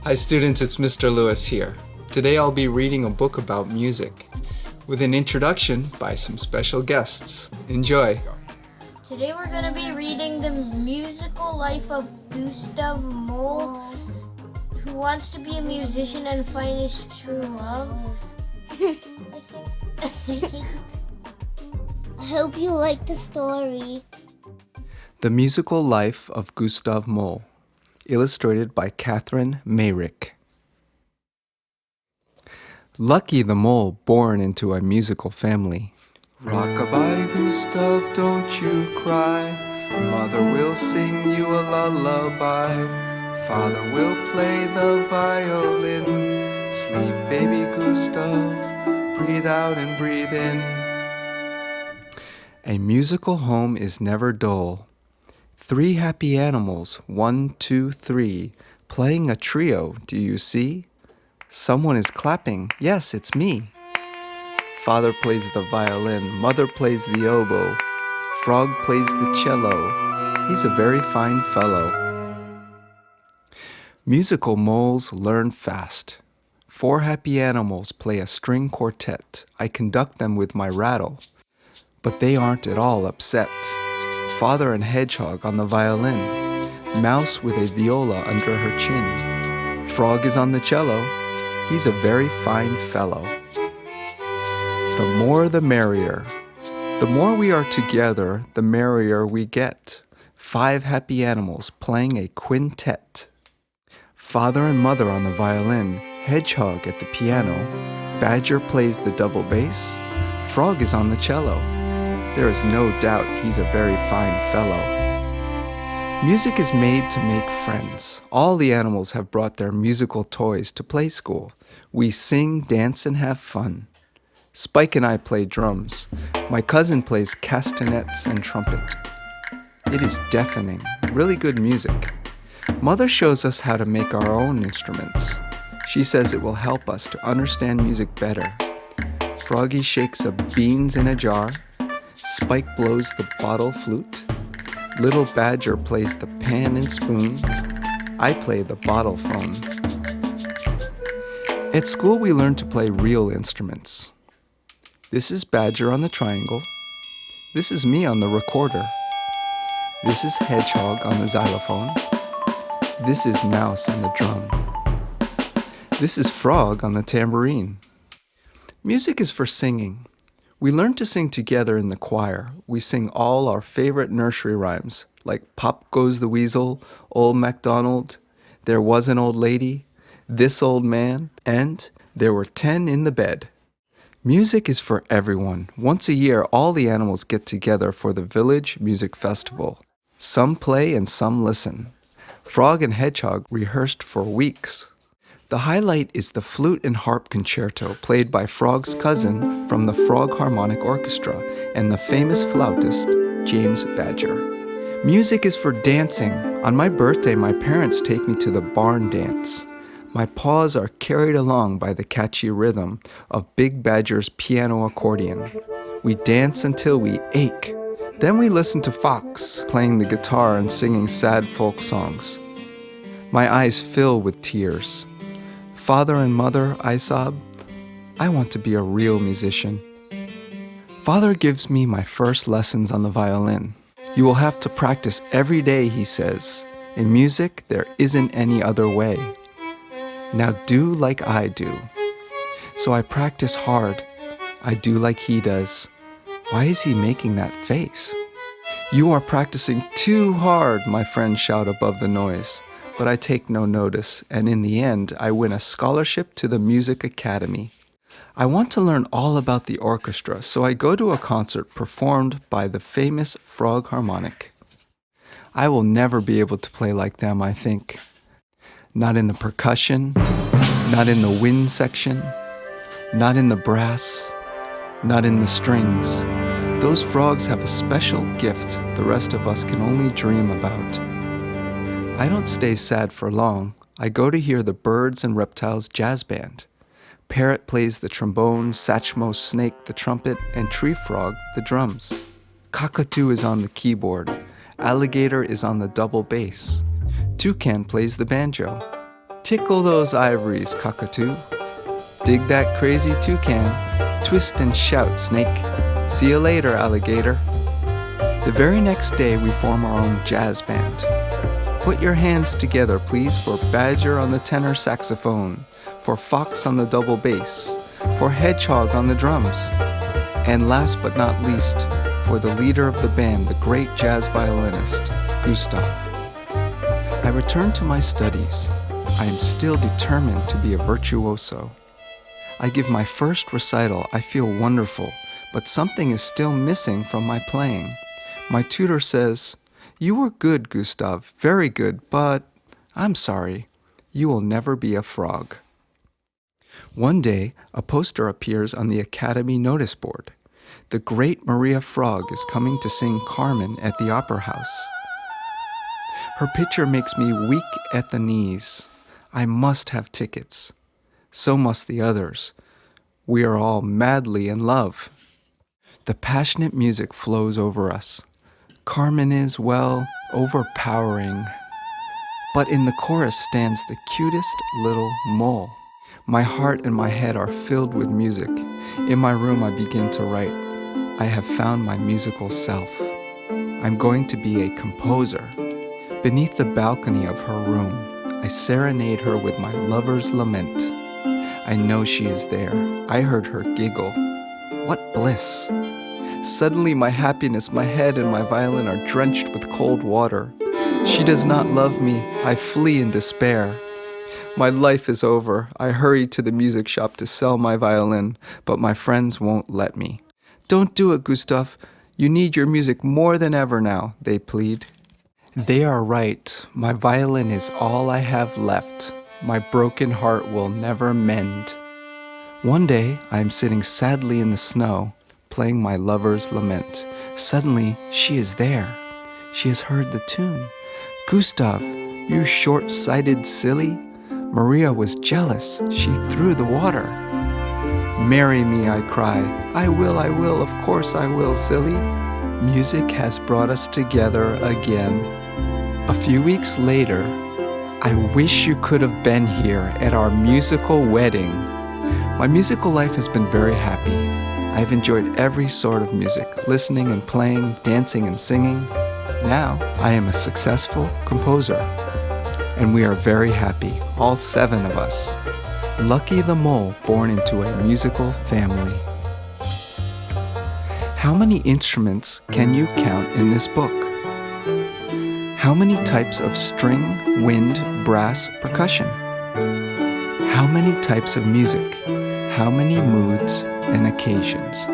Hi students, it's Mr. Lewis here. Today I'll be reading a book about music with an introduction by some special guests. Enjoy! Today we're going to be reading the musical life of Gustav Mole, who wants to be a musician and find his true love. I think. I hope you like the story. The Musical Life of Gustav Mole, illustrated by Catherine Mayrick. Lucky the mole born into a musical family. Rock-a-bye, Gustav, don't you cry. Mother will sing you a lullaby. Father will play the violin. Sleep, baby Gustav, breathe out and breathe in. A musical home is never dull. 3 happy animals, 1, 2, 3, playing a trio, do you see? Someone is clapping, yes, it's me. Father plays the violin, mother plays the oboe, frog plays the cello, he's a very fine fellow. Musical moles learn fast. 4 happy animals play a string quartet. I conduct them with my rattle, but they aren't at all upset. Father and hedgehog on the violin, mouse with a viola under her chin. Frog is on the cello, he's a very fine fellow. The more the merrier. The more we are together, the merrier we get. 5 happy animals playing a quintet. Father and mother on the violin, hedgehog at the piano, badger plays the double bass, frog is on the cello. There is no doubt he's a very fine fellow. Music is made to make friends. All the animals have brought their musical toys to play school. We sing, dance, and have fun. Spike and I play drums. My cousin plays castanets and trumpet. It is deafening, really good music. Mother shows us how to make our own instruments. She says it will help us to understand music better. Froggy shakes up beans in a jar. Spike blows the bottle flute. Little Badger plays the pan and spoon. I play the bottle phone. At school we learn to play real instruments. This is Badger on the triangle. This is me on the recorder. This is Hedgehog on the xylophone. This is Mouse on the drum. This is Frog on the tambourine. Music is for singing. We learn to sing together in the choir. We sing all our favorite nursery rhymes, like Pop Goes the Weasel, Old MacDonald, There Was an Old Lady, This Old Man, and There Were 10 in the Bed. Music is for everyone. Once a year, all the animals get together for the Village Music Festival. Some play and some listen. Frog and Hedgehog rehearsed for weeks. The highlight is the flute and harp concerto played by Frog's cousin from the Frog Harmonic Orchestra and the famous flautist, James Badger. Music is for dancing. On my birthday, my parents take me to the barn dance. My paws are carried along by the catchy rhythm of Big Badger's piano accordion. We dance until we ache. Then we listen to Fox playing the guitar and singing sad folk songs. My eyes fill with tears. Father and mother, I sob, I want to be a real musician. Father gives me my first lessons on the violin. You will have to practice every day, he says. In music, there isn't any other way. Now do like I do. So I practice hard. I do like he does. Why is he making that face? You are practicing too hard, my friends shout above the noise. But I take no notice, and in the end, I win a scholarship to the Music Academy. I want to learn all about the orchestra, so I go to a concert performed by the famous Frog Harmonic. I will never be able to play like them, I think. Not in the percussion, not in the wind section, not in the brass, not in the strings. Those frogs have a special gift the rest of us can only dream about. I don't stay sad for long. I go to hear the Birds and Reptiles Jazz Band. Parrot plays the trombone, Satchmo Snake the trumpet, and Tree Frog the drums. Cockatoo is on the keyboard. Alligator is on the double bass. Toucan plays the banjo. Tickle those ivories, cockatoo. Dig that crazy toucan. Twist and shout, snake. See you later, alligator. The very next day, we form our own jazz band. Put your hands together, please, for Badger on the tenor saxophone, for Fox on the double bass, for Hedgehog on the drums, and last but not least, for the leader of the band, the great jazz violinist, Gustav. I return to my studies. I am still determined to be a virtuoso. I give my first recital. I feel wonderful, but something is still missing from my playing. My tutor says, "You were good, Gustav, very good, but I'm sorry, you will never be a frog." One day, a poster appears on the Academy notice board. The great Maria Frog is coming to sing Carmen at the Opera House. Her picture makes me weak at the knees. I must have tickets. So must the others. We are all madly in love. The passionate music flows over us. Carmen is, well, overpowering. But in the chorus stands the cutest little mole. My heart and my head are filled with music. In my room I begin to write. I have found my musical self. I'm going to be a composer. Beneath the balcony of her room, I serenade her with my lover's lament. I know she is there. I heard her giggle. What bliss! Suddenly my happiness, my head, and my violin are drenched with cold water. She does not love me. I flee in despair. My life is over. I hurry to the music shop to sell my violin, but my friends won't let me. "Don't do it, Gustav. You need your music more than ever now," they plead. They are right. My violin is all I have left. My broken heart will never mend. One day, I am sitting sadly in the snow, playing my lover's lament. Suddenly, she is there. She has heard the tune. "Gustav, you short-sighted silly. Maria was jealous. She threw the water." "Marry me," I cry. I will, of course I will, silly." Music has brought us together again. A few weeks later, I wish you could have been here at our musical wedding. My musical life has been very happy. I have enjoyed every sort of music, listening and playing, dancing and singing. Now, I am a successful composer, and we are very happy, all 7 of us. Lucky the mole born into a musical family. How many instruments can you count in this book? How many types of string, wind, brass, percussion? How many types of music? How many moods and occasions?